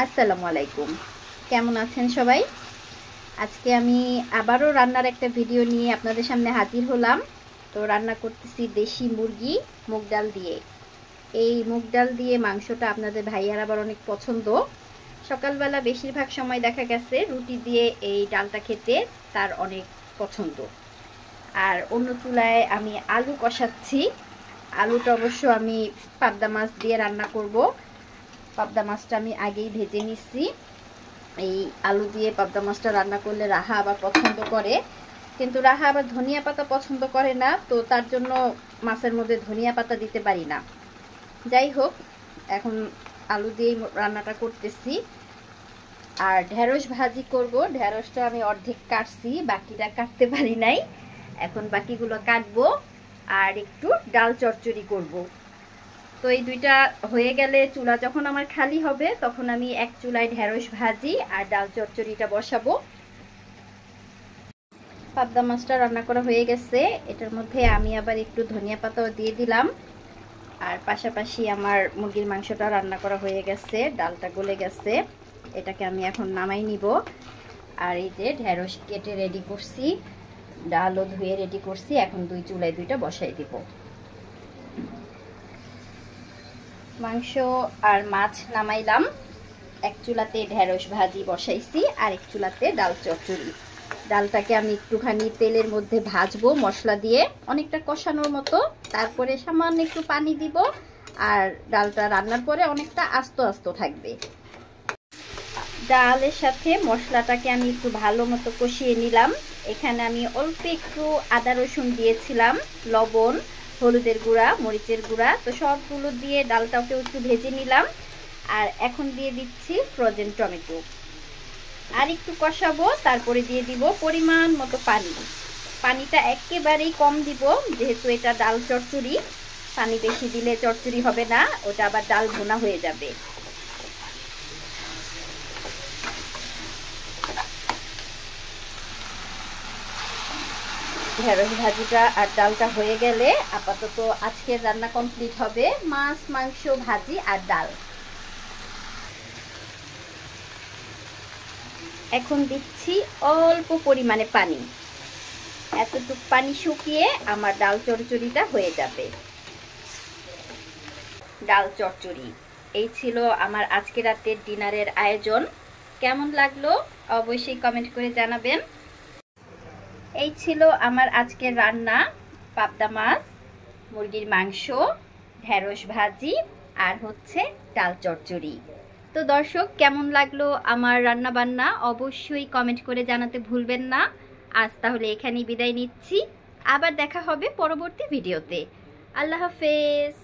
আসসালামু আলাইকুম। কেমন আছেন সবাই? আজকে আমি আবারও রান্নার একটা ভিডিও নিয়ে আপনাদের সামনে হাজির হলাম। তো রান্না করতেছি দেশি মুরগি মুগ ডাল দিয়ে। এই মুগ ডাল দিয়ে মাংসটা আপনাদের ভাইয়ার আবার অনেক পছন্দ। সকালবেলা বেশিরভাগ সময় দেখা গেছে রুটি দিয়ে এই ডালটা খেতে তার অনেক পছন্দ। আর অন্য চুলায় আমি আলু কষাচ্ছি। আলুটা অবশ্য আমি পাবদা মাছ দিয়ে রান্না করব। পাবদা মাছটা আমি আগেই ভেজে নিচ্ছি। এই আলু দিয়ে পাবদা মাছটা রান্না করলে রাহা আবার পছন্দ করে, কিন্তু রাহা আবার ধনিয়া পাতা পছন্দ করে না, তো তার জন্য মাছের মধ্যে ধনিয়া পাতা দিতে পারি না। যাই হোক, এখন আলু দিয়েই রান্নাটা করতেছি। আর ঢেঁড়স ভাজি করব। ঢেঁড়সটা আমি অর্ধেক কাটছি, বাকিটা কাটতে পারি নাই। এখন বাকিগুলো কাটবো আর একটু ডাল চচ্চড়ি করব। তো এই দুইটা হয়ে গেলে চুলা যখন আমার খালি হবে তখন আমি এক চুলায় ঢেঁড়স ভাজি আর ডাল চচ্চড়িটা বসাবো। পাবদা মাছটা রান্না করা হয়ে গেছে। এটার মধ্যে আমি আবার একটু ধনিয়া পাতাও দিয়ে দিলাম। আর পাশাপাশি আমার মুরগির মাংসটা রান্না করা হয়ে গেছে, ডালটা গলে গেছে। এটাকে আমি এখন নামাই নিব। আর এই যে ঢেঁড়স কেটে রেডি করছি, ডালও ধুয়ে রেডি করছি। এখন দুই চুলায় দুইটা বসাই দিব। মাংস আর মাছ নামাইলাম। এক চুলাতে ঢেঁড়স ভাজি বসাইছি আর এক চুলাতে ডাল চচ্চড়ি। ডালটাকে আমি একটুখানি তেলের মধ্যে ভাজবো মশলা দিয়ে, অনেকটা কষানোর মতো। তারপরে সামান্য একটু পানি দিব। আর ডালটা রান্নার পরে অনেকটা আস্ত আস্ত থাকবে। ডালের সাথে মশলাটাকে আমি একটু ভালো মতো কষিয়ে নিলাম। এখানে আমি অল্প একটু আদা রসুন দিয়েছিলাম, লবণ, হলুদের গুঁড়া, মরিচের গুঁড়া। তো সবগুলো দিয়ে ডালটাকে একটু ভেজে নিলাম। আর এখন দিয়ে দিচ্ছি ফ্রোজেন টমেটো। আর একটু কষাবো, তারপরে দিয়ে দিব পরিমাণ মতো পানি। পানিটা একেবারেই কম দিব, যেহেতু এটা ডাল চচ্চড়ি। পানি বেশি দিলে চচ্চড়ি হবে না, ওটা আবার ডাল ভুনা হয়ে যাবে। ঢেঁড়স ভাজিটা আর ডালটা হয়ে গেলে আপাতত আজকের রান্না কমপ্লিট হবে। মাছ, মাংস, ভাজি আর ডাল। এখন দিচ্ছি অল্প পরিমাণে পানি। এতটুকু পানি শুকিয়ে আমার ডাল চচ্চড়িটা হয়ে যাবে। ডাল চচ্চড়ি এই ছিল আমার আজকে রাতের ডিনারের আয়োজন। কেমন লাগলো অবশ্যই কমেন্ট করে জানাবেন। এই ছিল আমার আজকের রান্না: পাবদা মাছ, মুরগির মাংস, ঢেঁড়স ভাজি আর হচ্ছে ডাল চচ্চড়ি। তো দর্শক, কেমন লাগলো আমার রান্না বান্না অবশ্যই কমেন্ট করে জানাতে ভুলবেন না। আজ তাহলে এখানেই বিদায় নিচ্ছি। আবার দেখা হবে পরবর্তী ভিডিওতে। আল্লাহ হাফেজ।